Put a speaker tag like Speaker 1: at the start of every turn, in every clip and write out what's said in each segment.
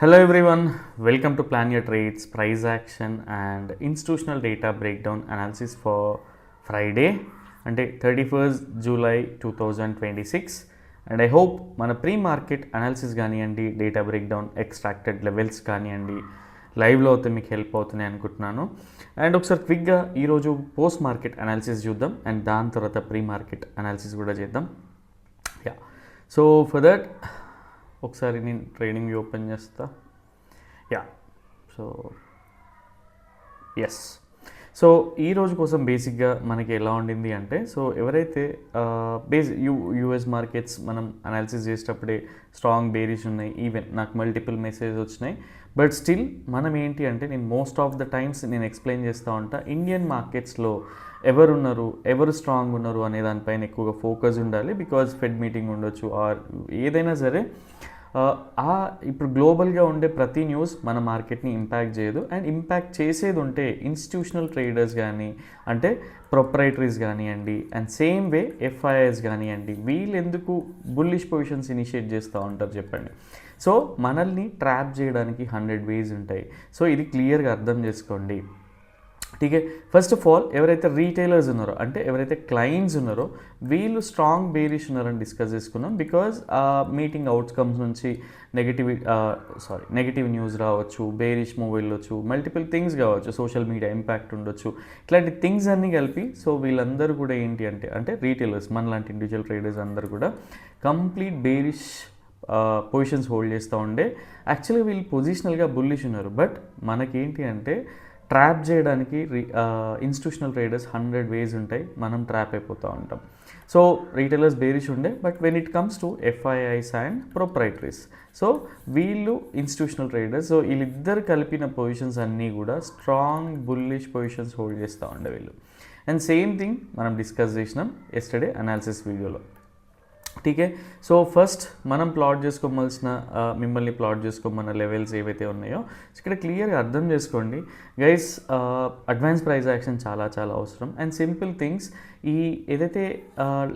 Speaker 1: Hello everyone, welcome to Plan Your Trades, Price Action and Institutional Data Breakdown Analysis for Friday అంటే 31st July 2026 and I hope మన pre market analysis కానివ్వండి, data breakdown, extracted levels కానివ్వండి లైవ్లో అయితే మీకు help అవుతున్నాయి అనుకుంటున్నాను. And ఒకసారి క్విక్గా ఈరోజు పోస్ట్ మార్కెట్ అనాలిసిస్ చూద్దాం అండ్ దాని తర్వాత ప్రీ మార్కెట్ అనాలిసిస్ కూడా చేద్దాం. యా, సో ఫర్ దట్ ఒకసారి నేను ట్రేడింగ్ వ్యూ ఓపెన్ చేస్తా. యా, సో ఎస్, సో ఈ రోజు కోసం బేసిక్గా మనకి ఎలా ఉండింది అంటే, సో ఎవరైతే యూఎస్ మార్కెట్స్ మనం అనాలిసిస్ చేసేటప్పుడే స్ట్రాంగ్ బేరిష్ ఉన్నాయి, ఈవెన్ నాకు మల్టిపుల్ మెసేజ్ వచ్చినాయి. బట్ స్టిల్ మనం ఏంటి అంటే, నేను మోస్ట్ ఆఫ్ ద టైమ్స్ నేను ఎక్స్ప్లెయిన్ చేస్తూ ఉంటా, ఇండియన్ మార్కెట్స్లో ఎవరు స్ట్రాంగ్ ఉన్నారు అనే దానిపైన ఎక్కువగా ఫోకస్ ఉండాలి. బికాజ్ ఫెడ్ మీటింగ్ ఉండొచ్చు ఆర్ ఏదైనా సరే, ఇప్పుడు గ్లోబల్గా ఉండే ప్రతి న్యూస్ మన మార్కెట్ని ఇంపాక్ట్ చేయదు. అండ్ ఇంపాక్ట్ చేసేది ఉంటే ఇన్స్టిట్యూషనల్ ట్రేడర్స్ కానీ, అంటే ప్రొప్రైటరీస్ కానివ్వండి, అండ్ సేమ్ వే ఎఫ్ఐఐస్ కానివ్వండి, వీళ్ళు ఎందుకు బుల్లిష్ పొజిషన్స్ ఇనిషియేట్ చేస్తూ ఉంటారు చెప్పండి. సో మనల్ని ట్రాప్ చేయడానికి 100 వేస్ ఉంటాయి. సో ఇది క్లియర్గా అర్థం చేసుకోండి. ఠీకే, ఫస్ట్ ఆఫ్ ఆల్ ఎవరైతే రీటైలర్స్ ఉన్నారో, అంటే ఎవరైతే క్లయింట్స్ ఉన్నారో, వీళ్ళు స్ట్రాంగ్ బేరిష్ ఉన్నారని డిస్కస్ చేసుకున్నాం. బికాజ్ మీటింగ్ అవుట్కమ్స్ నుంచి నెగిటివ్ న్యూస్ రావచ్చు, బేరిష్ మూవ్ వెళ్ళొచ్చు, మల్టిపుల్ థింగ్స్ కావచ్చు, సోషల్ మీడియా ఇంపాక్ట్ ఉండొచ్చు, ఇట్లాంటి థింగ్స్ అన్నీ కలిపి సో వీళ్ళందరూ కూడా ఏంటి అంటే రీటైలర్స్, మనలాంటి ఇండివిజువల్ ట్రేడర్స్ అందరూ కూడా కంప్లీట్ బేరిష్ పొజిషన్స్ హోల్డ్ చేస్తూ ఉండే. యాక్చువల్గా వీళ్ళు పొజిషనల్గా బుల్లిష్ ఉన్నారు. బట్ మనకేంటి అంటే, ట్రాప్ చేయడానికి ఇన్స్టిట్యూషనల్ ట్రేడర్స్ 100 వేస్ ఉంటాయి, మనం ట్రాప్ అయిపోతూ ఉంటాం. సో రీటైలర్స్ బేరిష్ ఉండే, but when it comes to FIIs and proprietaries, so వీళ్ళు ఇన్స్టిట్యూషనల్ ట్రేడర్స్, సో వీళ్ళిద్దరు కలిపిన పొజిషన్స్ అన్నీ కూడా స్ట్రాంగ్ బుల్లిష్ పొజిషన్స్ హోల్డ్ చేస్తూ ఉండే వీళ్ళు. అండ్ సేమ్ థింగ్ మనం డిస్కస్ చేసినాం ఎస్టర్డే అనాలిసిస్ వీడియోలో. ఠీకే, సో ఫస్ట్ మనం ప్లాట్ చేసుకోవాల్సిన, మిమ్మల్ని ప్లాట్ చేసుకోమన్న లెవెల్స్ ఏవైతే ఉన్నాయో ఇక్కడ క్లియర్గా అర్థం చేసుకోండి గైస్. అడ్వాన్స్ ప్రైస్ యాక్షన్ చాలా చాలా అవసరం. అండ్ సింపుల్ థింగ్స్, ఈ ఏదైతే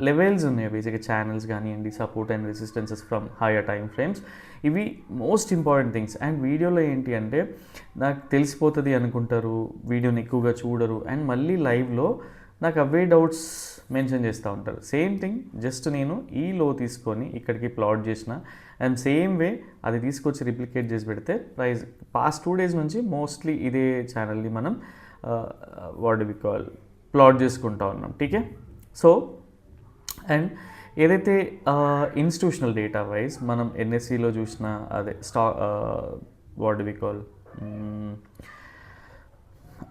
Speaker 1: లెవెల్స్ ఉన్నాయో బేసిక్గా ఛానల్స్ కానివ్వండి, support and resistances from hire time frames, ఇవి మోస్ట్ ఇంపార్టెంట్ థింగ్స్. అండ్ వీడియోలో ఏంటి అంటే, నాకు తెలిసిపోతుంది అనుకుంటారు, వీడియోని ఎక్కువగా చూడరు, అండ్ మళ్ళీ లైవ్లో నాకు అవే డౌట్స్ మెన్షన్ చేస్తూ ఉంటారు. సేమ్ థింగ్, జస్ట్ నేను ఈ లో తీసుకొని ఇక్కడికి ప్లాట్ చేసిన, అండ్ సేమ్ వే అది తీసుకొచ్చి రిప్లికేట్ చేసి పెడితే ప్రైస్ పాస్ట్ 2 days నుంచి మోస్ట్లీ ఇదే ఛానల్ని మనం వాట్ వి కాల్ ప్లాట్ చేసుకుంటా ఉన్నాం. ఠీకే, సో అండ్ ఏదైతే ఇన్స్టిట్యూషనల్ డేటా వైజ్ మనం ఎన్ఎస్సిలో చూసిన, అదే వాట్ వి కాల్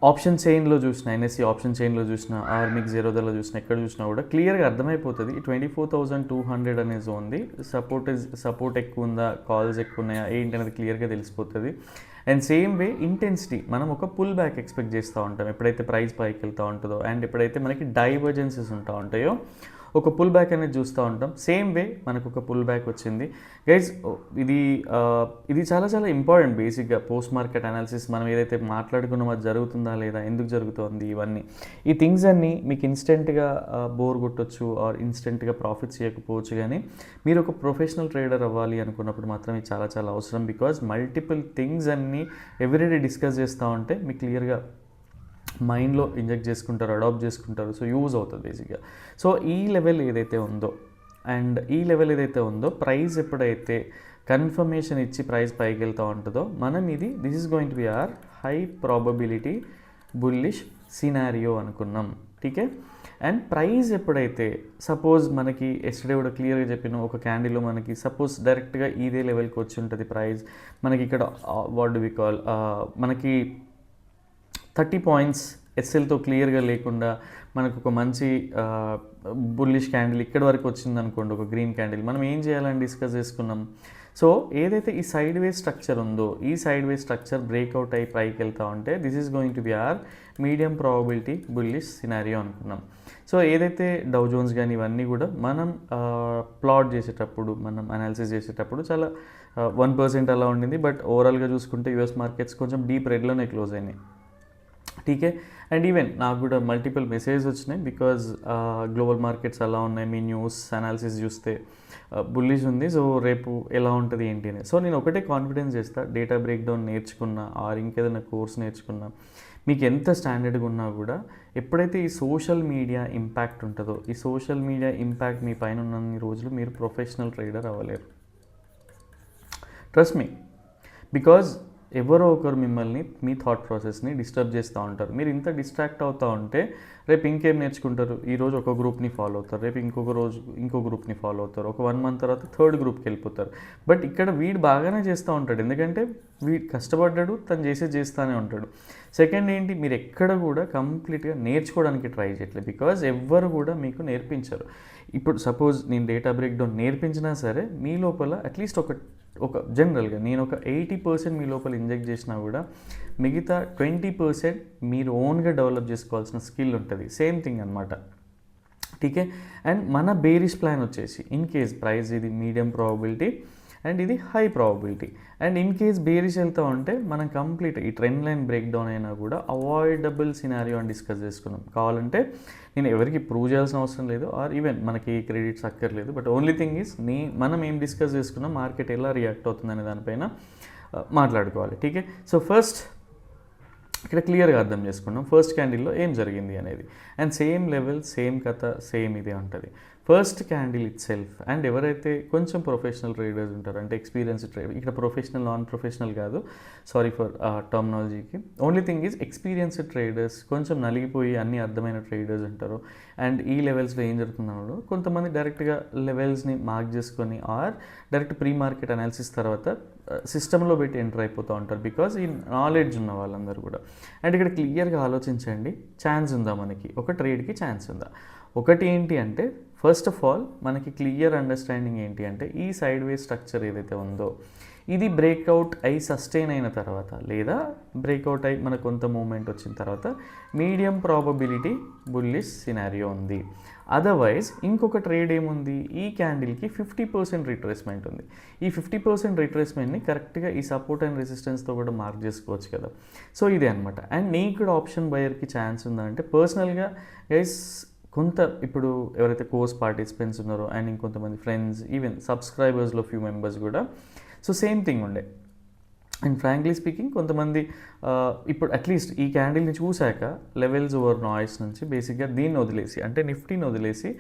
Speaker 1: ఆప్షన్ చైన్లో చూసిన, ఎన్ఎస్సి ఆప్షన్ చైన్లో చూసిన, ఆర్మిక్ జీరోదాలో చూసిన, ఎక్కడ చూసినా కూడా క్లియర్గా అర్థమైపోతుంది. 24,200 అనే జోన్ది సపోర్ట్ ఎక్కువ ఉందా, కాల్స్ ఎక్కువ ఉన్నాయా ఏంటి అనేది క్లియర్గా తెలిసిపోతుంది. అండ్ సేమ్ వే ఇంటెన్సిటీ, మనం ఒక పుల్ బ్యాక్ ఎక్స్పెక్ట్ చేస్తూ ఉంటాం ఎప్పుడైతే ప్రైస్ పైకి వెళ్తూ ఉంటుందో, అండ్ ఎప్పుడైతే మనకి డైవర్జెన్సెస్ ఉంటా ఉంటాయో ఒక పుల్ బ్యాక్ అనేది చూస్తూ ఉంటాం. సేమ్ వే మనకు ఒక పుల్ బ్యాక్ వచ్చింది గైజ్. ఇది చాలా చాలా ఇంపార్టెంట్ బేసిక్గా పోస్ట్ మార్కెట్ అనాలిసిస్. మనం ఏదైతే మాట్లాడుకున్నామో అది జరుగుతుందా లేదా, ఎందుకు జరుగుతుంది, ఇవన్నీ ఈ థింగ్స్ అన్నీ మీకు ఇన్స్టెంట్గా బోర్ కొట్టొచ్చు ఆర్ ఇన్స్టెంట్గా ప్రాఫిట్స్ చేయకపోవచ్చు. కానీ మీరు ఒక ప్రొఫెషనల్ ట్రేడర్ అవ్వాలి అనుకున్నప్పుడు మాత్రం ఇది చాలా చాలా అవసరం. బికాజ్ మల్టిపుల్ థింగ్స్ అన్నీ ఎవ్రీడే డిస్కస్ చేస్తూ ఉంటే మీకు క్లియర్గా మైండ్లో ఇంజెక్ట్ చేసుకుంటారు, అడాప్ట్ చేసుకుంటారు. సో యూజ్ అవుతుంది బేసిక్గా. సో ఈ లెవెల్ ఏదైతే ఉందో ప్రైస్ ఎప్పుడైతే కన్ఫర్మేషన్ ఇచ్చి ప్రైస్ పైకి వెళ్తూ ఉంటుందో, మనం this is going to be a high probability bullish scenario అనుకున్నాం. ఠీకే, అండ్ ప్రైస్ ఎప్పుడైతే సపోజ్ మనకి ఎస్టర్డే కూడా క్లియర్గా చెప్పిన ఒక క్యాండిల్లో మనకి సపోజ్ డైరెక్ట్గా ఇదే లెవెల్కి వచ్చి ఉంటుంది ప్రైస్, మనకి ఇక్కడ వాట్ డు వి కాల్ మనకి 30 పాయింట్స్ ఎస్ఎల్తో క్లియర్గా లేకుండా మనకు ఒక మంచి బుల్లిష్ క్యాండిల్ ఇక్కడి వరకు వచ్చింది అనుకోండి, ఒక గ్రీన్ క్యాండిల్, మనం ఏం చేయాలని డిస్కస్ చేసుకున్నాం. సో ఏదైతే ఈ సైడ్ వే స్ట్రక్చర్ ఉందో, ఈ సైడ్ వే స్ట్రక్చర్ బ్రేక్అవుట్ అయ్యి పైకి వెళ్తూ ఉంటే this is going to be are medium probability bullish scenario అనుకున్నాం. సో ఏదైతే డౌ జోన్స్ కానీ ఇవన్నీ కూడా మనం ప్లాట్ చేసేటప్పుడు, మనం అనాలిసిస్ చేసేటప్పుడు చాలా 1% అలా ఉండింది. బట్ ఓవరాల్గా చూసుకుంటే యూఎస్ మార్కెట్స్ కొంచెం డీప్ రెడ్లోనే క్లోజ్ అయినాయి. టీకే. అండ్ ఈవెన్ నాకు కూడా మల్టిపుల్ మెసేజ్ వచ్చినాయి, బికాజ్ గ్లోబల్ మార్కెట్స్ ఎలా ఉన్నాయి, మీ న్యూస్ అనాలిసిస్ చూస్తే బుల్లిష్ ఉంది, సో రేపు ఎలా ఉంటుంది ఏంటి అని. సో నేను ఒకటే కాన్ఫిడెన్స్ చేస్తా, డేటా బ్రేక్ డౌన్ నేర్చుకున్నా ఆర్ ఇంకేదైనా కోర్స్ నేర్చుకున్నా, మీకు ఎంత స్టాండర్డ్గా ఉన్నా కూడా ఎప్పుడైతే ఈ సోషల్ మీడియా ఇంపాక్ట్ ఉంటుందో, ఈ సోషల్ మీడియా ఇంపాక్ట్ మీ పైన ఉన్నన్ని రోజులు మీరు ప్రొఫెషనల్ ట్రేడర్ అవ్వలేరు. ట్రస్ట్ మీ, బికాజ్ ఎవరో ఒకరు మిమ్మల్ని మీ థాట్ ప్రాసెస్ని డిస్టర్బ్ చేస్తూ ఉంటారు. మీరు ఇంత డిస్ట్రాక్ట్ అవుతూ ఉంటే రేపు ఇంకేం నేర్చుకుంటారు? ఈరోజు ఒక గ్రూప్ని ఫాలో అవుతారు, రేపు ఇంకొక రోజు ఇంకో గ్రూప్ని ఫాలో అవుతారు, ఒక 1 month తర్వాత థర్డ్ గ్రూప్కి వెళ్ళిపోతారు. బట్ ఇక్కడ వీడు బాగానే చేస్తూ ఉంటాడు, ఎందుకంటే వీడు కష్టపడ్డాడు, తను చేస్తూనే ఉంటాడు. సెకండ్ ఏంటి, మీరు ఎక్కడ కూడా కంప్లీట్గా నేర్చుకోవడానికి ట్రై చేయట్లేదు, బికాజ్ ఎవ్వరు కూడా మీకు నేర్పించరు. ఇప్పుడు సపోజ్ నేను డేటా బ్రేక్ డౌన్ నేర్పించినా సరే మీ లోపల అట్లీస్ట్ ఒక జనరల్గా నేను ఒక 80% మీ లోపల ఇంజెక్ట్ చేసినా కూడా మిగతా 20% మీరు ఓన్గా డెవలప్ చేసుకోవాల్సిన స్కిల్ ఉంటుంది. సేమ్ థింగ్ అనమాట. టీకే. అండ్ మన బేరిష్ ప్లాన్ వచ్చేసి ఇన్ కేస్ ప్రైస్ ఇది మీడియం ప్రాబబిలిటీ అండ్ ఇది high probability, and in case bearish వెళ్తూ ఉంటే మనం కంప్లీట్ ఈ ట్రెండ్ లైన్ బ్రేక్ డౌన్ అయినా కూడా అవాయిడబుల్ సినారియో అని డిస్కస్ చేసుకున్నాం. కావాలంటే నేను ఎవరికి ప్రూవ్ చేయాల్సిన అవసరం లేదు, ఆర్ ఈవెన్ మనకి క్రెడిట్స్ అక్కర్లేదు. బట్ ఓన్లీ థింగ్ ఈస్ మనం ఏం డిస్కస్ చేసుకున్నాం, మార్కెట్ ఎలా రియాక్ట్ అవుతుందనే దానిపైన మాట్లాడుకోవాలి. టీకే. సో ఫస్ట్ ఇక్కడ క్లియర్గా అర్థం చేసుకున్నాం ఫస్ట్ క్యాండిల్లో ఏం జరిగింది అనేది, అండ్ సేమ్ లెవెల్ సేమ్ కథ సేమ్ ఇదే ఉంటుంది. First candle itself, and ఎవరైతే కొంచెం ప్రొఫెషనల్ ట్రేడర్స్ ఉంటారో, అంటే ఎక్స్పీరియన్స్ ట్రేడర్, ఇక్కడ ప్రొఫెషనల్ నాన్ ప్రొఫెషనల్ కాదు, సారీ ఫర్ టర్మినాలజీకి, only thing is experienced traders, కొంచెం నలిగిపోయి అన్ని అర్థమైన ట్రేడర్స్ ఉంటారు. అండ్ ఈ లెవెల్స్లో ఏం జరుగుతుందో కొంతమంది డైరెక్ట్గా లెవెల్స్ని మార్క్ చేసుకొని or direct pre market analysis తర్వాత సిస్టంలో పెట్టి ఎంటర్ అయిపోతూ ఉంటారు, బికాజ్ ఈ నాలెడ్జ్ ఉన్న వాళ్ళందరూ కూడా. అండ్ ఇక్కడ క్లియర్గా ఆలోచించండి, ఛాన్స్ ఉందా మనకి, ఒక ట్రేడ్కి ఛాన్స్ ఉందా? ఒకటి ఏంటి అంటే, ఫస్ట్ ఆఫ్ ఆల్ మనకి క్లియర్ అండర్స్టాండింగ్ ఏంటి అంటే, ఈ సైడ్ వే స్ట్రక్చర్ ఏదైతే ఉందో ఇది బ్రేక్అవుట్ అయి సస్టైన్ అయిన తర్వాత, లేదా బ్రేక్అవుట్ అయి మనకు కొంత మూమెంట్ వచ్చిన తర్వాత మీడియం ప్రాబబిలిటీ బుల్లిష్ సినారియో ఉంది. అదర్వైజ్ ఇంకొక ట్రేడ్ ఏముంది, ఈ క్యాండిల్కి 50% రిట్రేస్మెంట్ ఉంది. ఈ 50% రిట్రేస్మెంట్ని కరెక్ట్గా ఈ సపోర్ట్ అండ్ రెసిస్టెన్స్తో కూడా మార్క్ చేసుకోవచ్చు కదా. సో ఇదే అనమాట. అండ్ నీకు కూడా ఆప్షన్ బయర్కి ఛాన్స్ ఉందా అంటే, పర్సనల్గా గైస్ కొంత ఇప్పుడు ఎవరైతే కోర్స్ పార్టిసిపెంట్స్ ఉన్నారో అండ్ ఇంకొంతమంది ఫ్రెండ్స్, ఈవెన్ సబ్స్క్రైబర్స్లో ఫ్యూ మెంబర్స్ కూడా సో సేమ్ థింగ్ ఉండే. అండ్ ఫ్రాంక్లీ స్పీకింగ్ కొంతమంది ఇప్పుడు అట్లీస్ట్ ఈ క్యాండిల్ని చూశాక లెవెల్స్ ఓవర్ నాయిస్ నుంచి బేసిక్గా దీన్ని వదిలేసి, అంటే నిఫ్టీని వదిలేసి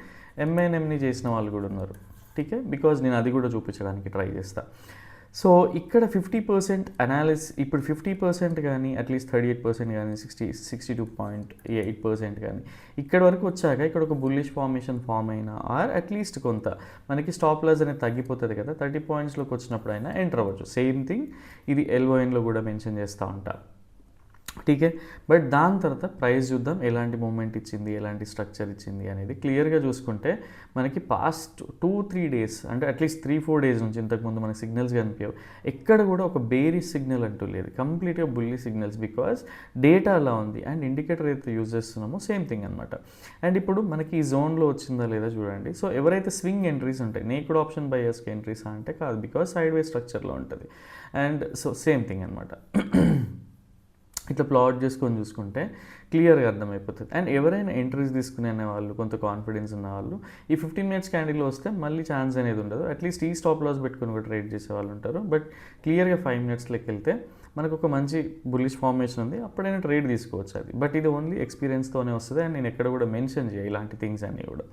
Speaker 1: ఎంఐఎంని చేసిన వాళ్ళు కూడా ఉన్నారు. టీకే. బికాజ్ నేను అది కూడా చూపించడానికి ట్రై చేస్తాను. సో ఇక్కడ 50% అనాలిసిస్, ఇప్పుడు 50% కానీ అట్లీస్ట్ 38% కానీ 62.8% కానీ ఇక్కడ వరకు వచ్చాక ఇక్కడ ఒక బుల్లిష్ ఫార్మేషన్ ఫామ్ అయినా ఆర్ అట్లీస్ట్ కొంత మనకి స్టాప్ లాస్ అనేది తగ్గిపోతుంది కదా, 30 pointsలోకి వచ్చినప్పుడు అయినా ఎంటర్ అవ్వచ్చు. సేమ్ థింగ్ ఇది ఎల్ఓఎన్లో కూడా మెన్షన్ చేస్తూ ఉంటారు. టీకే. బట్ దాని తర్వాత ప్రైస్ చూద్దాం ఎలాంటి మూమెంట్ ఇచ్చింది, ఎలాంటి స్ట్రక్చర్ ఇచ్చింది అనేది. క్లియర్గా చూసుకుంటే మనకి పాస్ట్ 2-3 days, అంటే అట్లీస్ట్ 3-4 days నుంచి ఇంతకుముందు మనకి సిగ్నల్స్ కనిపించవు, ఎక్కడ కూడా ఒక బేరిష్ సిగ్నల్ అంటూ లేదు, కంప్లీట్గా బుల్లి సిగ్నల్స్, బికాజ్ డేటా అలా ఉంది. అండ్ ఇండికేటర్ అయితే యూజ్ చేస్తున్నామో సేమ్ థింగ్ అనమాట. అండ్ ఇప్పుడు మనకి ఈ జోన్లో వచ్చిందా లేదా చూడండి. సో ఎవరైతే స్వింగ్ ఎంట్రీస్ ఉంటాయి, నేకుడ్ ఆప్షన్ బయర్స్కి ఎంట్రీస్ అంటే కాదు, బికాజ్ సైడ్ వే స్ట్రక్చర్లో ఉంటుంది. అండ్ సో సేమ్ థింగ్ అనమాట. ఇట్లా ప్లాట్ చేసుకొని చూసుకుంటే క్లియర్గా అర్థమైపోతుంది. అండ్ ఎవరైనా ఎంట్రీస్ తీసుకునే వాళ్ళు, కొంత కాన్ఫిడెన్స్ ఉన్న వాళ్ళు, ఈ 15 minutes క్యాండిల్లో వస్తే మళ్ళీ ఛాన్స్ అనేది ఉండదు. అట్లీస్ట్ ఈ స్టాప్ లాస్ పెట్టుకొని కూడా ట్రేడ్ చేసే వాళ్ళు ఉంటారు. బట్ క్లియర్గా 5 minutesలోకి వెళ్తే మనకు ఒక మంచి బుల్లిష్ ఫార్మేషన్ ఉంది, అప్పుడైనా ట్రేడ్ తీసుకోవచ్చు అది. బట్ ఇది ఓన్లీ ఎక్స్పీరియన్స్తోనే వస్తుంది, అండ్ నేను ఎక్కడ కూడా మెన్షన్ చేయాలి ఇలాంటి థింగ్స్ అన్నీ కూడా.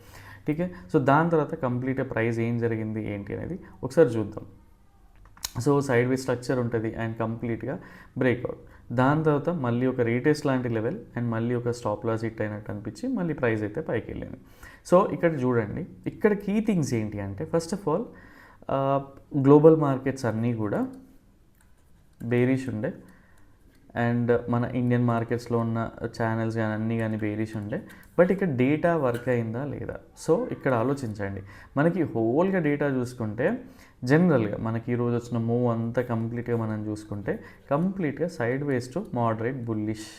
Speaker 1: టీకే. సో దాని తర్వాత కంప్లీట్గా ప్రైస్ ఏం జరిగింది ఏంటి అనేది ఒకసారి చూద్దాం. సో సైడ్ వే స్ట్రక్చర్ ఉంటుంది అండ్ కంప్లీట్గా బ్రేక్అవుట్, దాని తర్వాత మళ్ళీ ఒక రీటెస్ట్ లాంటి లెవెల్ అండ్ మళ్ళీ ఒక స్టాప్ లాస్ హిట్ అయినట్టు అనిపించి మళ్ళీ ప్రైస్ అయితే పైకి వెళ్ళింది. సో ఇక్కడ చూడండి, ఇక్కడ కీ థింగ్స్ ఏంటి అంటే, first of all global markets అన్నీ కూడా బేరిష్ ఉండే, అండ్ మన ఇండియన్ మార్కెట్స్లో ఉన్న ఛానల్స్ కానీ అన్నీ కానీ బేరిష్ ఉండే. బట్ ఇక్కడ డేటా వర్క్ అయిందా లేదా? సో ఇక్కడ ఆలోచించండి, మనకి హోల్గా డేటా చూసుకుంటే జనరల్గా మనకి ఈరోజు వచ్చిన మూవ్ అంతా కంప్లీట్గా మనం చూసుకుంటే కంప్లీట్గా side ways to moderate bullish,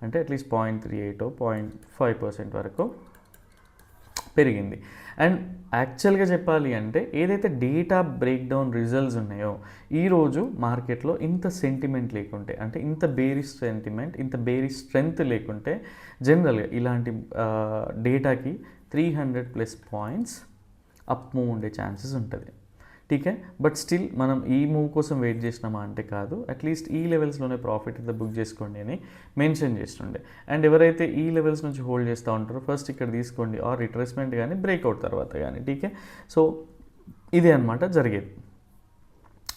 Speaker 1: అంటే అట్లీస్ట్ 0.38 0.5% వరకు పెరిగింది. అండ్ యాక్చువల్గా చెప్పాలి అంటే ఏదైతే డేటా బ్రేక్ డౌన్ రిజల్ట్స్ ఉన్నాయో ఈరోజు మార్కెట్లో ఇంత సెంటిమెంట్ లేకుంటే, అంటే ఇంత బేరిష్ సెంటిమెంట్, ఇంత బేరిష్ స్ట్రెంగ్త్ లేకుంటే జనరల్గా ఇలాంటి డేటాకి 300+ పాయింట్స్ అప్ మూవ్ ఉండే ఛాన్సెస్ ఉంటుంది. టీకే, బట్ స్టిల్ మనం ఈ మూవ్ కోసం వెయిట్ చేసినామా అంటే కాదు, అట్లీస్ట్ ఈ లెవెల్స్లోనే ప్రాఫిట్ అయితే బుక్ చేసుకోండి అని మెన్షన్ చేస్తుండే. అండ్ ఎవరైతే ఈ లెవెల్స్ నుంచి హోల్డ్ చేస్తూ ఉంటారో ఫస్ట్ ఇక్కడ తీసుకోండి, ఆర్ రిట్రేస్మెంట్ కానీ బ్రేక్అవుట్ తర్వాత కానీ. టీకే, సో ఇదే అనమాట జరిగేది.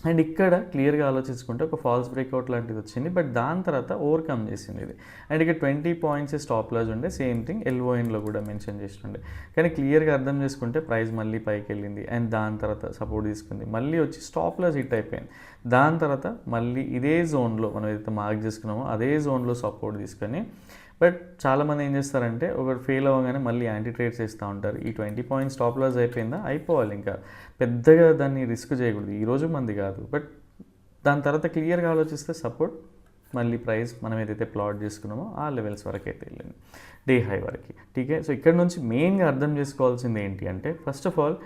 Speaker 1: అండ్ ఇక్కడ క్లియర్గా ఆలోచించుకుంటే ఒక ఫాల్స్ బ్రేక్అవుట్ లాంటిది వచ్చింది, బట్ దాని తర్వాత ఓవర్కమ్ చేసింది ఇది. అండ్ ఇక్కడ 20 పాయింట్స్ స్టాప్ లాస్ ఉండే, సేమ్ థింగ్ ఎల్ఓఎన్లో కూడా మెన్షన్ చేస్తుండే. కానీ క్లియర్గా అర్థం చేసుకుంటే ప్రైస్ మళ్ళీ పైకి వెళ్ళింది అండ్ దాని తర్వాత సపోర్ట్ తీసుకుంది, మళ్ళీ వచ్చి స్టాప్ లాస్ హిట్ అయిపోయింది. దాని తర్వాత మళ్ళీ ఇదే జోన్లో మనం ఏదైతే మార్క్ చేసుకున్నామో అదే జోన్లో సపోర్ట్ తీసుకొని, బట్ చాలామంది ఏం చేస్తారంటే ఒకటి ఫెయిల్ అవ్వగానే మళ్ళీ యాంటీ ట్రేడ్స్ చేస్తూ ఉంటారు. ఈ 20 పాయింట్స్ స్టాప్ లాస్ అయిపోయిందా, అయిపోవాలి, ఇంకా పెద్దగా దాన్ని రిస్క్ చేయకూడదు. ఈరోజు మంది కాదు, బట్ దాని తర్వాత క్లియర్గా ఆలోచిస్తే సపోర్ట్ మళ్ళీ ప్రైస్ మనం ఏదైతే ప్లాట్ చేసుకున్నామో ఆ లెవెల్స్ వరకు అయితే వెళ్ళింది, డే హై వరకు. టీకే, సో ఇక్కడ నుంచి మెయిన్గా అర్థం చేసుకోవాల్సింది ఏంటి అంటే first of all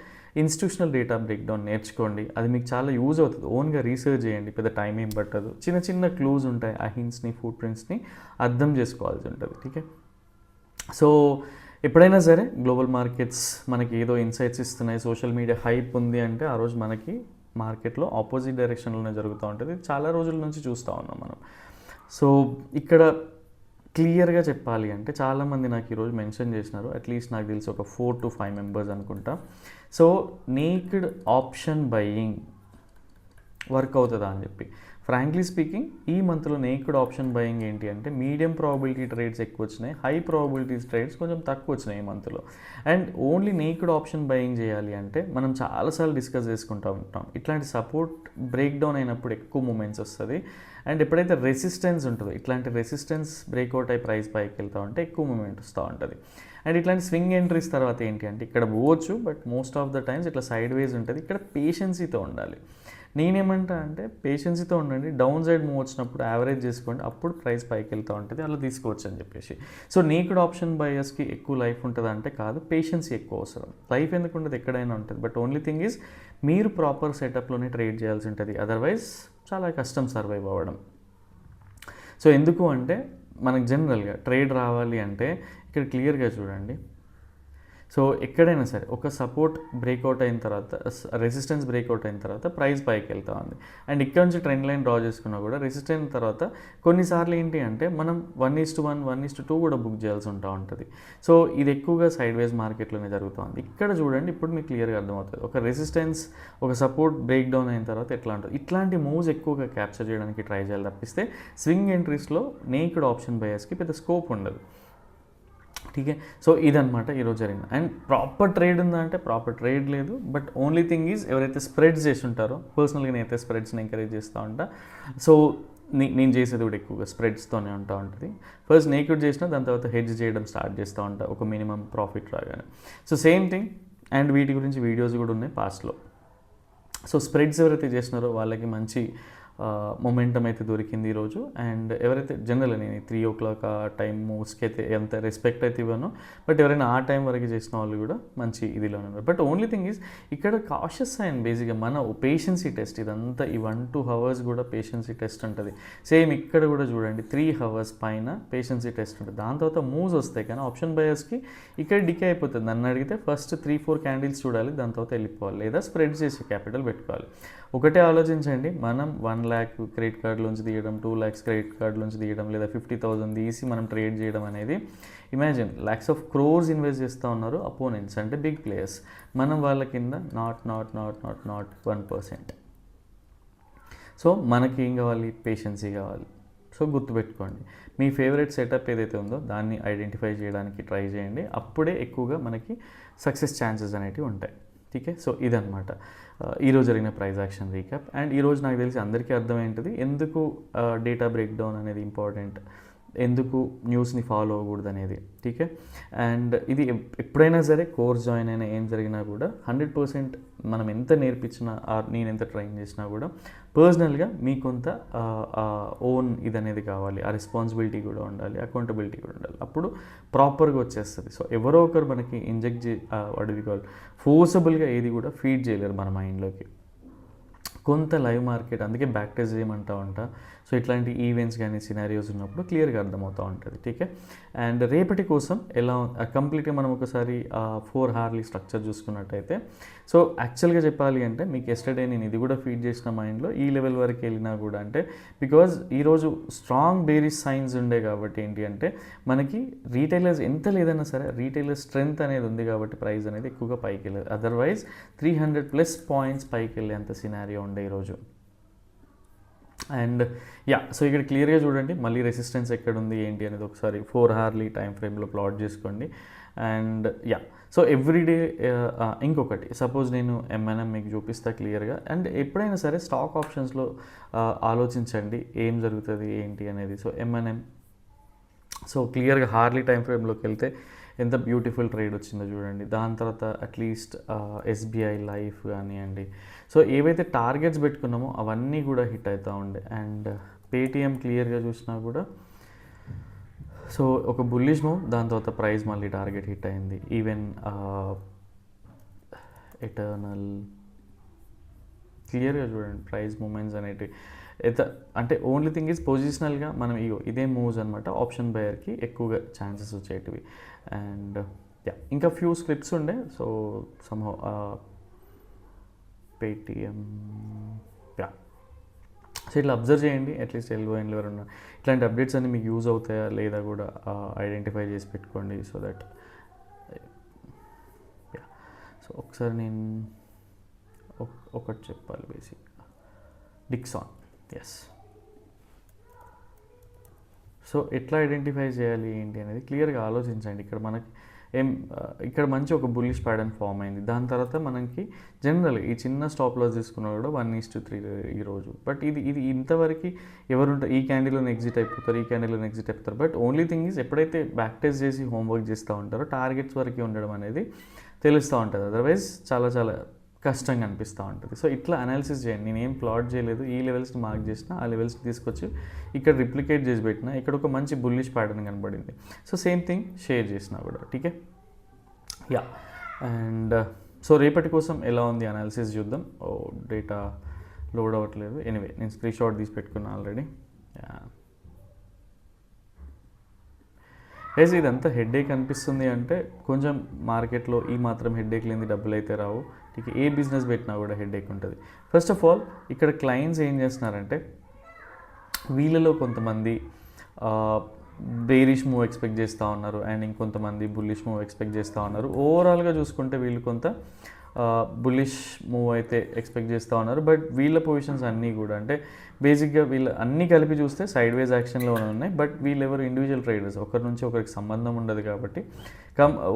Speaker 1: institutional data breakdown నేర్చుకోండి, అది మీకు చాలా యూజ్ అవుతుంది. ఓన్గా రీసెర్చ్ చేయండి, పెద్ద టైం ఏం పట్టదు. చిన్న చిన్న క్లూస్ ఉంటాయి, ఆ హింట్స్ని, ఫుట్ ప్రింట్స్ని అర్థం చేసుకోవాల్సి ఉంటుంది. టీకే, సో ఎప్పుడైనా సరే గ్లోబల్ మార్కెట్స్ మనకి ఏదో ఇన్సైట్స్ ఇస్తున్నాయి, సోషల్ మీడియా హైప్ ఉంది అంటే ఆ రోజు మనకి మార్కెట్లో ఆపోజిట్ డైరెక్షన్లోనే జరుగుతూ ఉంటుంది. చాలా రోజుల నుంచి చూస్తూ ఉన్నాం మనం. సో ఇక్కడ క్లియర్గా చెప్పాలి అంటే చాలామంది నాకు ఈరోజు మెన్షన్ చేసినారు, అట్లీస్ట్ నాకు తెలిసి ఒక 4 to 5 మెంబర్స్ అనుకుంటా. So naked option buying work అవుతుందా అని చెప్పి. ఫ్రాంక్లీ స్పీకింగ్ ఈ మంత్లో నేక్డ్ ఆప్షన్ బయింగ్ ఏంటి అంటే మీడియం ప్రాబిలిటీ ట్రేడ్స్ ఎక్కువ వచ్చినాయి, హై ప్రాబిలిటీ ట్రేడ్స్ కొంచెం తక్కువ వచ్చినాయి ఈ మంత్లో. And only naked option buying చేయాలి అంటే మనం చాలాసార్లు డిస్కస్ చేసుకుంటూ ఉంటాం, ఇట్లాంటి సపోర్ట్ బ్రేక్ డౌన్ అయినప్పుడు ఎక్కువ మూమెంట్స్ వస్తుంది. అండ్ ఎప్పుడైతే రెసిస్టెన్స్ ఉంటుందో ఇట్లాంటి రెసిస్టెన్స్ బ్రేక్అవుట్ అయి ప్రైస్ పైకి వెళ్తూ ఉంటే ఎక్కువ మూమెంట్ వస్తూ ఉంటుంది. అండ్ ఇట్లాంటి స్వింగ్ ఎంట్రీస్ తర్వాత ఏంటి అంటే ఇక్కడ పోవచ్చు, but most of the times ఇట్లా సైడ్ వేస్ ఉంటుంది. ఇక్కడ పేషెన్సీతో ఉండాలి. నేనేమంటా అంటే పేషెన్సీతో ఉండండి, డౌన్ సైడ్ మూవ్ వచ్చినప్పుడు యావరేజ్ చేసుకోండి, అప్పుడు ప్రైస్ పైకి వెళ్తూ ఉంటుంది, అలా తీసుకోవచ్చు అని చెప్పేసి. సో నేక్డ్ ఆప్షన్ బయర్స్కి ఎక్కువ లైఫ్ ఉంటుంది అంటే కాదు, పేషెన్సీ ఎక్కువ అవసరం. లైఫ్ ఎందుకు ఉంటుంది, ఎక్కడైనా ఉంటుంది, బట్ ఓన్లీ థింగ్ ఈజ్ మీరు ప్రాపర్ సెటప్లోనే ట్రేడ్ చేయాల్సి ఉంటుంది, అదర్వైజ్ చాలా కష్టం సర్వైవ్ అవ్వడం. సో ఎందుకు అంటే మనకు జనరల్గా ట్రేడ్ రావాలి అంటే ఇక్కడ క్లియర్గా చూడండి. సో ఎక్కడైనా సరే ఒక సపోర్ట్ బ్రేక్అవుట్ అయిన తర్వాత, రెసిస్టెన్స్ బ్రేక్అవుట్ అయిన తర్వాత ప్రైస్ పైకి వెళ్తూ ఉంది. అండ్ ఇక్కడ నుంచి ట్రెండ్ లైన్ డ్రా చేసుకున్నా కూడా రెసిస్టెన్స్ తర్వాత కొన్నిసార్లు ఏంటి అంటే మనం 1:1, 1:2 కూడా బుక్ చేయాల్సి ఉంటుంది. సో ఇది ఎక్కువగా సైడ్ వేస్ మార్కెట్లోనే జరుగుతుంది. ఇక్కడ చూడండి, ఇప్పుడు మీకు క్లియర్గా అర్థమవుతుంది ఒక రెసిస్టెన్స్, ఒక సపోర్ట్ బ్రేక్ డౌన్ అయిన తర్వాత ఎట్లా ఉంటుంది. ఇట్లాంటి మూవ్స్ ఎక్కువగా క్యాప్చర్ చేయడానికి ట్రై చేయాలి తప్పిస్తే స్వింగ్ ఎంట్రీస్లో నేక్డ్ ఆప్షన్ బయర్స్కి పెద్ద స్కోప్ ఉండదు. ఠీకే, సో ఇదనమాట ఈరోజు జరిగింది. అండ్ ప్రాపర్ ట్రేడ్ ఉందా అంటే ప్రాపర్ ట్రేడ్ లేదు, బట్ ఓన్లీ థింగ్ ఈజ్ ఎవరైతే స్ప్రెడ్స్ చేసి ఉంటారో, పర్సనల్గా నేనైతే స్ప్రెడ్స్ని ఎంకరేజ్ చేస్తూ ఉంటా. సో నేను చేసేది కూడా ఎక్కువగా స్ప్రెడ్స్తోనే ఉంటుంది. ఫస్ట్ నేక్డ్ చేసినా దాని తర్వాత హెడ్జ్ చేయడం స్టార్ట్ చేస్తూ ఉంటా ఒక మినిమం ప్రాఫిట్ రాగానే. సో సేమ్ థింగ్, అండ్ వీటి గురించి వీడియోస్ కూడా ఉన్నాయి పాస్ట్లో. సో స్ప్రెడ్స్ ఎవరైతే చేసినారో వాళ్ళకి మంచి మొమెంటం అయితే దొరికింది ఈరోజు. అండ్ ఎవరైతే జనరల్గా నేను 3 o'clock ఆ టైం మూవ్స్కి అయితే ఎంత రెస్పెక్ట్ అయితే ఇవ్వను, బట్ ఎవరైనా ఆ టైం వరకు చేసిన వాళ్ళు కూడా మంచి ఇదిలో ఉన్నారు. బట్ ఓన్లీ థింగ్ ఈజ్ ఇక్కడ కాషియస్ అండ్ బేసిక్గా మన పేషెన్సీ టెస్ట్, ఇదంతా ఈ 1-2 hours కూడా పేషెన్సీ టెస్ట్ ఉంటుంది. సేమ్ ఇక్కడ కూడా చూడండి 3 hours పైన పేషెన్సీ టెస్ట్ ఉంటుంది. దాని తర్వాత మూవ్స్ వస్తాయి, కానీ ఆప్షన్ బయర్స్కి ఇక్కడ డికే అయిపోతుంది. నన్ను అడిగితే ఫస్ట్ 3-4 క్యాండిల్స్ చూడాలి, దాని తర్వాత వెళ్ళిపోవాలి, లేదా స్ప్రెడ్ చేసి క్యాపిటల్ పెట్టుకోవాలి. ఒకటే ఆలోచించండి, మనం 1 lakh క్రెడిట్ కార్డులోంచి తీయడం, 2 lakhs క్రెడిట్ కార్డులోంచి తీయడం, లేదా 50,000 తీసి మనం ట్రేడ్ చేయడం అనేది, imagine lakhs of crores invest చేస్తూ ఉన్నారు అపోనెంట్స్, అంటే బిగ్ ప్లేయర్స్. మనం వాళ్ళ కింద నాట్ 1%. సో మనకి ఏం కావాలి, పేషెన్సీ కావాలి. సో గుర్తుపెట్టుకోండి, మీ ఫేవరెట్ సెటప్ ఏదైతే ఉందో దాన్ని ఐడెంటిఫై చేయడానికి ట్రై చేయండి, అప్పుడే ఎక్కువగా మనకి సక్సెస్ ఛాన్సెస్ అనేవి ఉంటాయి. ఠీకే, సో ఇదనమాట ఈరోజు జరిగిన ప్రైస్ యాక్షన్ రీక్యాప్. అండ్ ఈరోజు నాకు తెలిసి అందరికీ అర్థమైంటుంది ఎందుకు డేటా బ్రేక్ డౌన్ అనేది ఇంపార్టెంట్, ఎందుకు న్యూస్ని ఫాలో అవ్వకూడదు అనేది. ఠీకే. అండ్ ఇది ఎప్పుడైనా సరే కోర్స్ జాయిన్ అయినా ఏం జరిగినా కూడా 100% మనం ఎంత నేర్పించినా నేను ఎంత ట్రైన్ చేసినా కూడా పర్సనల్గా మీకు కొంత ఓన్ ఇది అనేది కావాలి, ఆ రెస్పాన్సిబిలిటీ కూడా ఉండాలి, అకౌంటబిలిటీ కూడా ఉండాలి, అప్పుడు ప్రాపర్గా వచ్చేస్తుంది. సో ఎవరో ఒకరు మనకి ఇంజెక్ట్ అడిగి కావాలి, ఫోర్సబుల్గా ఏది కూడా ఫీడ్ చేయలేరు మన మైండ్లోకి. కొంత లైవ్ మార్కెట్, అందుకే బ్యాక్ టెస్ట్ చేయమంటా ఉంటా. సో ఇట్లాంటి ఈవెంట్స్ కానీ సినారియోస్ ఉన్నప్పుడు క్లియర్గా అర్థమవుతూ ఉంటుంది. ఠీకే. అండ్ రేపటి కోసం ఎలా కంప్లీట్గా మనం ఒకసారి 4 హార్లీ స్ట్రక్చర్ చూసుకున్నట్టయితే, సో యాక్చువల్గా చెప్పాలి అంటే మీకు ఎస్టర్డే నేను ఇది కూడా ఫీడ్ చేసిన మైండ్లో ఈ లెవెల్ వరకు వెళ్ళినా కూడా, అంటే బికాజ్ ఈరోజు స్ట్రాంగ్ బేరిష్ సైన్స్ ఉండే కాబట్టి ఏంటి అంటే మనకి రీటైలర్స్ ఎంత లేదన్నా సరే రీటైలర్ స్ట్రెంగ్త్ అనేది ఉంది కాబట్టి ప్రైస్ అనేది ఎక్కువగా పైకి వెళ్ళదు. అదర్వైజ్ 300+ పాయింట్స్ పైకి వెళ్ళేంత సినారియో ఉండే ఈరోజు. అండ్ సో ఇక్కడ క్లియర్గా చూడండి మళ్ళీ రెసిస్టెన్స్ ఎక్కడ ఉంది ఏంటి అనేది ఒకసారి 4 హార్లీ టైం ఫ్రేమ్లో ప్లాట్ చేసుకోండి. అండ్ సో ఎవ్రీడే ఇంకొకటి సపోజ్ నేను ఎంఎన్ఎం మీకు చూపిస్తా క్లియర్గా. అండ్ ఎప్పుడైనా సరే స్టాక్ ఆప్షన్స్లో ఆలోచించండి ఏం జరుగుతుంది ఏంటి అనేది. సో ఎంఎన్ఎం, సో క్లియర్గా హార్లీ టైం ఫ్రేమ్లోకి వెళ్తే ఎంత బ్యూటిఫుల్ ట్రేడ్ వచ్చిందో చూడండి. దాని తర్వాత అట్లీస్ట్ ఎస్బీఐ లైఫ్ కానివ్వండి, సో ఏవైతే టార్గెట్స్ పెట్టుకున్నామో అవన్నీ కూడా హిట్ అవుతూ ఉండే. అండ్ పేటిఎం క్లియర్గా చూసినా కూడా సో ఒక బుల్లిష్ మూవ్, దాని తర్వాత ప్రైస్ మళ్ళీ టార్గెట్ హిట్ అయింది. ఈవెన్ ఎటర్నల్ క్లియర్గా చూడండి ప్రైస్ మూమెంట్స్ అనేటివి అంటే ఓన్లీ థింగ్ ఈజ్ పొజిషనల్గా మనం ఇదే మూవ్స్ అనమాట ఆప్షన్ బయర్కి ఎక్కువగా ఛాన్సెస్ వచ్చేటివి. అండ్ ఇంకా ఫ్యూ స్క్రిప్ట్స్ ఉండే. సో సమ్హౌ పేటిఎం సో ఇట్లా అబ్జర్వ్ చేయండి, అట్లీస్ట్ ఎల్ఓఎన్లు ఎవరన్నా ఇట్లాంటి అప్డేట్స్ అన్ని మీకు యూజ్ అవుతాయా లేదా కూడా ఐడెంటిఫై చేసి పెట్టుకోండి. సో దట్ సో ఒకసారి నేను ఒకటి చెప్పాలి బేసిక్ డిక్సాన్. సో ఎట్లా ఐడెంటిఫై చేయాలి ఏంటి అనేది క్లియర్గా ఆలోచించండి. ఇక్కడ మంచి ఒక బుల్లిష్ ప్యాటర్న్ ఫామ్ అయింది. దాని తర్వాత మనకి జనరల్గా ఈ చిన్న స్టాప్ లాస్ తీసుకున్నా కూడా 1:3 ఈరోజు. బట్ ఇది ఇంతవరకు ఎవరుంటారు ఈ క్యాండిల్లోనే ఎగ్జిట్ అయిపోతారు, ఈ క్యాండిల్లోనే ఎగ్జిట్ అయిపోతారు. బట్ ఓన్లీ థింగ్ ఈజ్ ఎప్పుడైతే బ్యాక్ టెస్ట్ చేసి హోంవర్క్ చేస్తూ ఉంటారో టార్గెట్స్ వరకు ఉండడం అనేది తెలుస్తూ ఉంటుంది. అదర్వైజ్ చాలా చాలా కష్టంగా అనిపిస్తూ ఉంటుంది. సో ఇట్లా అనాలిసిస్ చేయండి. నేనేం ప్లాట్ చేయలేదు, ఈ లెవెల్స్ని మార్క్ చేసిన ఆ లెవెల్స్కి తీసుకొచ్చి ఇక్కడ రిప్లికేట్ చేసి పెట్టిన, ఇక్కడ ఒక మంచి బుల్లిష్ ప్యాటర్న్ కనబడింది. సో సేమ్ థింగ్ షేర్ చేసినా కూడా ఠీకే. అండ్ సో రేపటి కోసం ఎలా ఉంది అనాలిసిస్ చూద్దాం. డేటా లోడ్ అవ్వట్లేదు. ఎనీవే నేను స్క్రీన్ షాట్ తీసి పెట్టుకున్నాను ఆల్రెడీ. గైస్ ఇదంతా హెడ్ఏక్ అనిపిస్తుంది అంటే కొంచెం మార్కెట్లో ఈ మాత్రం హెడ్ఏక్ లేని డబ్బులు అయితే రావు. ఇక ఏ బిజినెస్ పెట్టినా కూడా హెడ్ఏక్ ఉంటుంది. ఫస్ట్ ఆఫ్ ఆల్ ఇక్కడ క్లయింట్స్ ఏం చేస్తున్నారంటే వీళ్ళలో కొంతమంది బేరిష్ మూవ్ ఎక్స్పెక్ట్ చేస్తూ ఉన్నారు అండ్ ఇంకొంతమంది బుల్లిష్ మూవ్ ఎక్స్పెక్ట్ చేస్తూ ఉన్నారు. ఓవరాల్గా చూసుకుంటే వీళ్ళు కొంత బుల్లిష్ మూవ్ అయితే ఎక్స్పెక్ట్ చేస్తూ ఉన్నారు. బట్ వీళ్ళ పొజిషన్స్ అన్నీ కూడా అంటే బేసిక్గా వీళ్ళు అన్నీ కలిపి చూస్తే సైడ్ వేస్ యాక్షన్లో ఉన్నాయి. బట్ వీళ్ళెవరు ఇండివిజువల్ ట్రేడర్స్, ఒకరి నుంచి ఒకరికి సంబంధం ఉండదు. కాబట్టి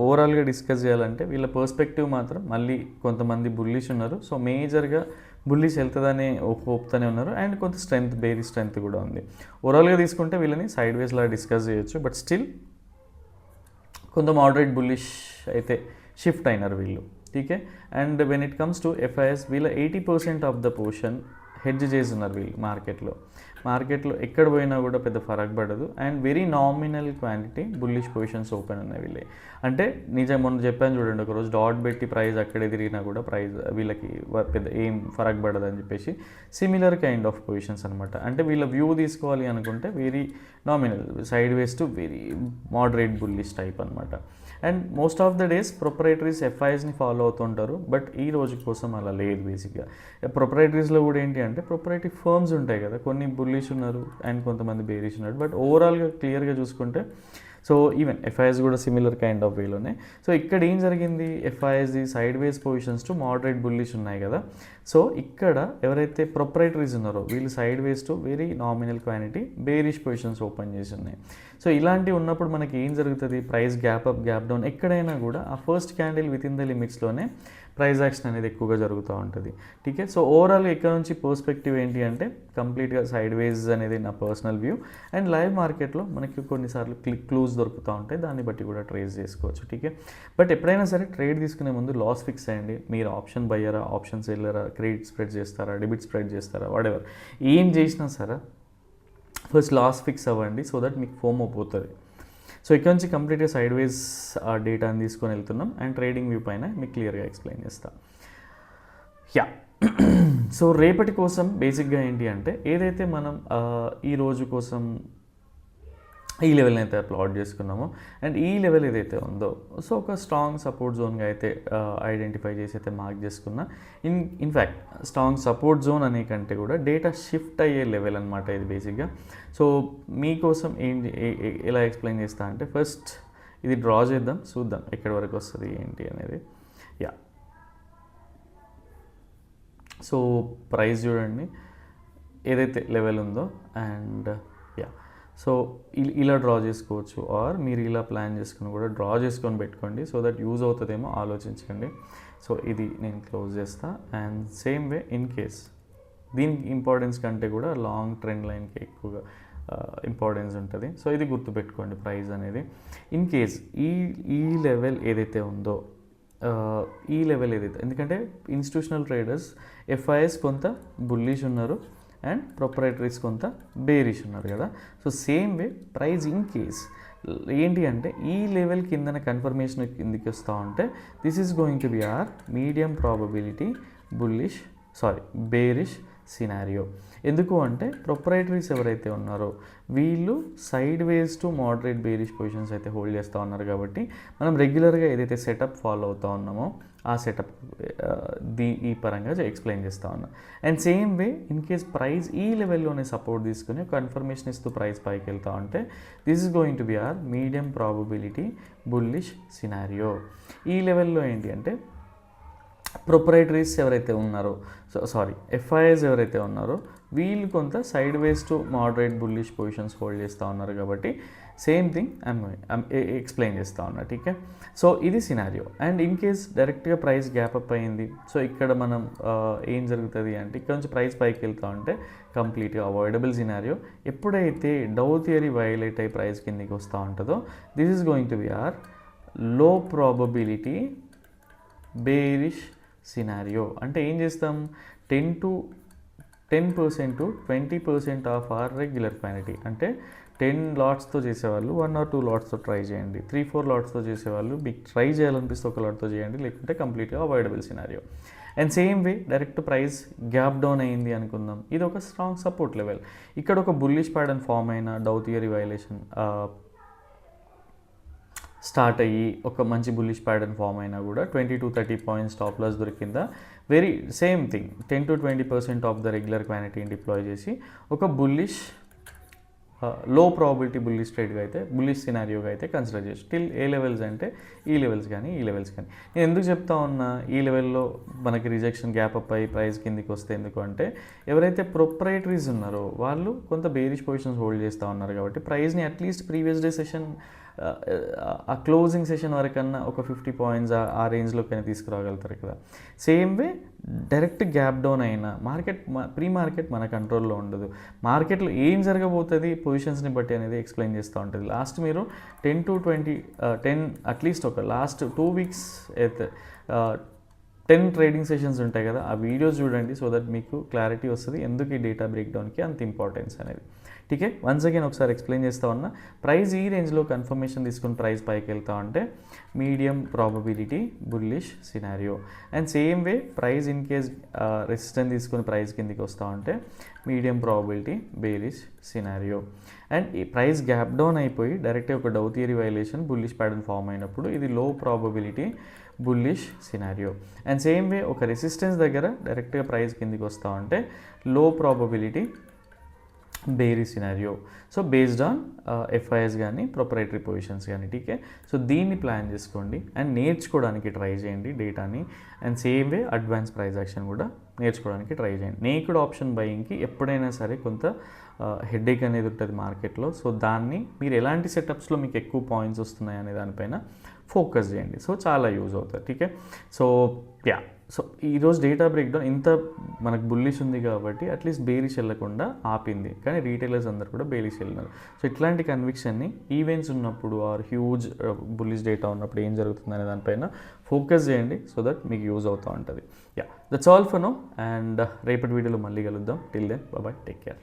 Speaker 1: ఓవరాల్గా డిస్కస్ చేయాలంటే వీళ్ళ పర్స్పెక్టివ్ మాత్రం మళ్ళీ కొంతమంది బుల్లిష్ ఉన్నారు. సో మేజర్గా బుల్లిష్ వెళ్తుందనే హోప్తోనే ఉన్నారు. అండ్ కొంత స్ట్రెంత్ బేరీ స్ట్రెంత్ కూడా ఉంది. ఓవరాల్గా తీసుకుంటే వీళ్ళని సైడ్ వేస్లా డిస్కస్ చేయొచ్చు. బట్ స్టిల్ కొంత మోడరేట్ బుల్లిష్ అయితే షిఫ్ట్ అయినారు వీళ్ళు. ఠీకే. And when it comes to FIIs వీళ్ళ 80% ఆఫ్ ద పోర్షన్ హెడ్జ్ చేస్తున్నారు వీళ్ళు. మార్కెట్లో ఎక్కడ పోయినా కూడా పెద్ద ఫరక్ పడదు. And very nominal quantity bullish positions open ఉన్నాయి వీళ్ళే. అంటే నిజం మొన్న చెప్పాను చూడండి, ఒకరోజు డాట్ పెట్టి ప్రైస్ అక్కడే తిరిగినా కూడా ప్రైస్ వీళ్ళకి పెద్ద ఏం ఫరక్ పడదు అని చెప్పేసి సిమిలర్ కైండ్ ఆఫ్ పొజిషన్స్ అనమాట. అంటే వీళ్ళ వ్యూ తీసుకోవాలి అనుకుంటే very nominal sideways to very moderate bullish type అనమాట. And most of the days proprietaries ఎఫ్ఐఎస్ని ఫాలో అవుతుంటారు. బట్ ఈ రోజు కోసం అలా లేదు. బేసిక్గా ప్రొపరేటరీస్లో కూడా ఏంటి అంటే ప్రొపరేటరీ ఫర్మ్స్ ఉంటాయి కదా, కొన్ని బుల్లిష్ ఉన్నారు అండ్ కొంతమంది బేరిష్ ఉన్నారు. బట్ ఓవరాల్గా క్లియర్గా చూసుకుంటే సో ఈవెన్ ఎఫ్ఐఎస్ కూడా సిమిలర్ కైండ్ ఆఫ్ వేలోనే. సో ఇక్కడ ఏం జరిగింది, ఎఫ్ఐఎస్ది sideways positions to moderate bullish ఉన్నాయి కదా. సో ఇక్కడ ఎవరైతే ప్రొపరేటరీస్ ఉన్నారో వీళ్ళు sideways to very nominal quantity bearish positions open చేసి ఉన్నాయి. సో ఇలాంటివి ఉన్నప్పుడు మనకి ఏం జరుగుతుంది, price gap up gap down ఎక్కడైనా కూడా ఆ first candle within the లిమిట్స్లోనే ప్రైస్ యాక్షన్ అనేది ఎక్కువగా జరుగుతూ ఉంటుంది. ఠీకే. సో ఓవరాల్ ఇక్కడ నుంచి పర్స్పెక్టివ్ ఏంటి అంటే కంప్లీట్గా సైడ్ వేస్ అనేది నా పర్సనల్ వ్యూ. అండ్ లైవ్ మార్కెట్లో మనకి కొన్నిసార్లు క్లూస్ దొరుకుతూ ఉంటాయి, దాన్ని బట్టి కూడా ట్రేస్ చేసుకోవచ్చు. ఠీకే. బట్ ఎప్పుడైనా సరే ట్రేడ్ తీసుకునే ముందు లాస్ ఫిక్స్ అయ్యండి. మీరు ఆప్షన్ బయ్యరా, ఆప్షన్ సెల్లరా, క్రెడిట్ స్ప్రెడ్ చేస్తారా, డెబిట్ స్ప్రెడ్ చేస్తారా, వాటెవర్ ఏం చేసినా సరే ఫస్ట్ లాస్ ఫిక్స్ అవ్వండి, సో దట్ మీకు ఫోమో పోతుంది. సో ఇక్కడ నుంచి కంప్లీట్గా సైడ్ వేస్ డేటాని తీసుకొని వెళ్తున్నాం అండ్ ట్రేడింగ్ వ్యూ పైన మీకు క్లియర్గా ఎక్స్ప్లెయిన్ చేస్తా. యా సో రేపటి కోసం బేసిక్గా ఏంటి అంటే ఏదైతే మనం ఈ రోజు కోసం ఈ లెవెల్ని అయితే ప్లాట్ చేసుకున్నామో అండ్ ఈ లెవెల్ ఏదైతే ఉందో సో ఒక స్ట్రాంగ్ సపోర్ట్ జోన్గా అయితే ఐడెంటిఫై చేసి అయితే మార్క్ చేసుకున్నా. ఇన్ఫ్యాక్ట్ స్ట్రాంగ్ సపోర్ట్ జోన్ అనే కంటే కూడా డేటా షిఫ్ట్ అయ్యే లెవెల్ అనమాట ఇది బేసిక్గా. సో మీకోసం ఎలా ఎక్స్ప్లెయిన్ చేస్తా అంటే ఫస్ట్ ఇది డ్రా చేద్దాం, చూద్దాం ఎక్కడి వరకు వస్తుంది ఏంటి అనేది. యా సో ప్రైస్ చూడండి ఏదైతే లెవెల్ ఉందో అండ్ యా సో ఇలా డ్రా చేసుకోవచ్చు, ఆర్ మీరు ఇలా ప్లాన్ చేసుకుని కూడా డ్రా చేసుకొని పెట్టుకోండి, సో దట్ యూజ్ అవుతుందేమో ఆలోచించండి. సో ఇది నేను క్లోజ్ చేస్తా. And same way in case దీనికి ఇంపార్టెన్స్ కంటే కూడా లాంగ్ ట్రెండ్ లైన్కి ఎక్కువగా ఇంపార్టెన్స్ ఉంటుంది. సో ఇది గుర్తుపెట్టుకోండి ప్రైస్ అనేది. ఇన్ కేస్ ఈ లెవెల్ ఏదైతే ఉందో ఈ లెవెల్ ఏదైతే, ఎందుకంటే ఇన్స్టిట్యూషనల్ ట్రేడర్స్ ఎఫ్ఐఎస్ కొంత బుల్లిష్ ఉన్నారు అండ్ ప్రొపరేటరీస్ కొంత బేరిష్ ఉన్నారు కదా. So same way price in case ఏంటి అంటే ఈ లెవెల్ కిందన కన్ఫర్మేషన్ కిందికి వస్తూ ఉంటే this is going to be are medium probability bearish scenario. ఎందుకు అంటే ప్రొపరేటరీస్ ఎవరైతే ఉన్నారో వీళ్ళు sideways to moderate bearish positions అయితే హోల్డ్ చేస్తూ ఉన్నారు కాబట్టి మనం రెగ్యులర్గా ఏదైతే సెటప్ ఫాలో అవుతూ ఉన్నామో ఆ సెటప్ ఈ పరంగా ఎక్స్ప్లెయిన్ చేస్తూ ఉన్నా. And same way in case price ఈ లెవెల్లోనే సపోర్ట్ తీసుకుని కన్ఫర్మేషన్ ఇస్తూ ప్రైస్ పైకి వెళ్తూ ఉంటే this is going to be are medium probability bullish scenario. ఈ లెవెల్లో ఏంటి అంటే ప్రొపరేటరీస్ ఎవరైతే ఉన్నారో ఎఫ్ఐఎస్ ఎవరైతే ఉన్నారో వీళ్ళు కొంత side ways to moderate bullish positions hold చేస్తూ ఉన్నారు కాబట్టి సేమ్ థింగ్ ఎక్స్ప్లెయిన్ చేస్తూ ఉన్నా. ఠీకే. సో ఇది సినారియో. అండ్ ఇన్ కేస్ డైరెక్ట్గా ప్రైస్ గ్యాప్ అప్ అయింది, సో ఇక్కడ మనం ఏం జరుగుతుంది అంటే ఇక్కడ నుంచి ప్రైస్ పైకి వెళ్తూ ఉంటే కంప్లీట్గా అవాయిడబుల్ సినారియో. ఎప్పుడైతే డౌ థియరీ వైలేట్ అయ్యి ప్రైస్ కిందకి వస్తూ ఉంటుందో this is going to be a low probability bearish scenario. అంటే ఏం చేస్తాం 10% to 20% of our regular quantity. అంటే 10 లాట్స్తో చేసేవాళ్ళు 1 or 2 లాట్స్తో ట్రై చేయండి, 3-4 లాట్స్తో చేసేవాళ్ళు మీకు ట్రై చేయాలనిపిస్తే ఒక లాట్తో చేయండి, లేకుంటే కంప్లీట్గా avoidable scenario. And same way direct price gap down అయింది అనుకుందాం, ఇది ఒక స్ట్రాంగ్ సపోర్ట్ లెవెల్. ఇక్కడ ఒక బుల్లిష్ ప్యాటర్న్ ఫామ్ అయిన డౌ థియరీ వైలేషన్ స్టార్ట్ అయ్యి ఒక మంచి బుల్లిష్ ప్యాటర్న్ ఫామ్ అయినా కూడా 20 to 30 పాయింట్స్ స్టాప్ లాస్ దొరికిందా very same thing 10 to 20% of the regular క్వాంటిటీని డిప్లాయ్ చేసి ఒక బుల్లిష్ లో ప్రాబిలిటీ బుల్లిష్ ట్రేడ్గా అయితే బుల్లిష్ సినారియోగా అయితే కన్సిడర్ చేసి టిల్ ఏ లెవెల్స్ అంటే ఈ లెవెల్స్ కానీ ఈ లెవెల్స్ కానీ. నేను ఎందుకు చెప్తా ఉన్నా ఈ లెవెల్లో మనకి రిజెక్షన్ గ్యాప్ అప్ అయ్యి ప్రైస్ కిందికి వస్తే ఎందుకు అంటే ఎవరైతే ప్రొపరేటరీస్ ఉన్నారో వాళ్ళు కొంత బేరిష్ పొజిషన్స్ హోల్డ్ చేస్తూ ఉన్నారు కాబట్టి ప్రైస్ని అట్లీస్ట్ ప్రీవియస్ డే సెషన్ ఆ క్లోజింగ్ సెషన్ వరకన్నా ఒక 50 పాయింట్స్ ఆ రేంజ్లోకైనా తీసుకురాగలుగుతారు కదా. Same way direct gap down అయినా ప్రీ మార్కెట్ మన కంట్రోల్లో ఉండదు. మార్కెట్లో ఏం జరగబోతుంది పొజిషన్స్ని బట్టి అనేది ఎక్స్ప్లెయిన్ చేస్తూ ఉంటుంది. లాస్ట్ మీరు 10 to 20 అట్లీస్ట్ ఒక లాస్ట్ 2 weeks అయితే 10 ట్రేడింగ్ సెషన్స్ ఉంటాయి కదా, ఆ వీడియోస్ చూడండి సో దట్ మీకు క్లారిటీ వస్తుంది ఎందుకు ఈ డేటా బ్రేక్డౌన్కి అంత ఇంపార్టెన్స్ అనేది. ఠీకే. వన్స్ అగైన్ ఒకసారి ఎక్స్ప్లెయిన్ చేస్తూ ఉన్నా. ప్రైస్ ఈ రేంజ్లో కన్ఫర్మేషన్ తీసుకుని ప్రైస్ పైకి వెళ్తా ఉంటే medium probability bullish scenario. And same way price in case resistance తీసుకుని ప్రైస్ కిందికి వస్తూ ఉంటే medium probability bearish scenario. And ఈ ప్రైస్ గ్యాప్ డౌన్ అయిపోయి డైరెక్ట్గా ఒక Dow theory violation bullish pattern form అయినప్పుడు ఇది low probability bullish scenario. And same way ఒక రెసిస్టెన్స్ దగ్గర డైరెక్ట్గా ప్రైస్ కిందికి వస్తూ ఉంటే low probability bearish scenario. So based on FIs కానీ ప్రొపరేటరీ పొజిషన్స్ కానీ. ఠీకే. సో దీన్ని ప్లాన్ చేసుకోండి అండ్ నేర్చుకోవడానికి ట్రై చేయండి డేటాని. And same way advance price action కూడా నేర్చుకోవడానికి ట్రై చేయండి. నేకుడ్ ఆప్షన్ బయింగ్కి ఎప్పుడైనా సరే కొంత హెడేక్ అనేది ఉంటుంది మార్కెట్లో. సో దాన్ని మీరు ఎలాంటి సెటప్స్లో మీకు ఎక్కువ పాయింట్స్ వస్తున్నాయి అనే దానిపైన ఫోకస్ చేయండి. సో చాలా యూజ్ అవుతుంది. ఠీకే. సో యా, సో ఈరోజు డేటా బ్రేక్డౌన్ ఇంత మనకు బుల్లిష్ ఉంది కాబట్టి అట్లీస్ట్ బేరిష్ వెళ్ళకుండా ఆపింది, కానీ రీటైలర్స్ అందరు కూడా బేరిష్ వెళ్ళినారు. సో ఇట్లాంటి కన్విక్షన్ని ఈవెంట్స్ ఉన్నప్పుడు ఆర్ హ్యూజ్ బుల్లిష్ డేటా ఉన్నప్పుడు ఏం జరుగుతుంది అనే దానిపైన ఫోకస్ చేయండి, సో దట్ మీకు యూజ్ అవుతూ ఉంటుంది. Yeah, that's all for now, and రేపటి వీడియోలో మళ్ళీ కలుద్దాం. Till then bye, take care.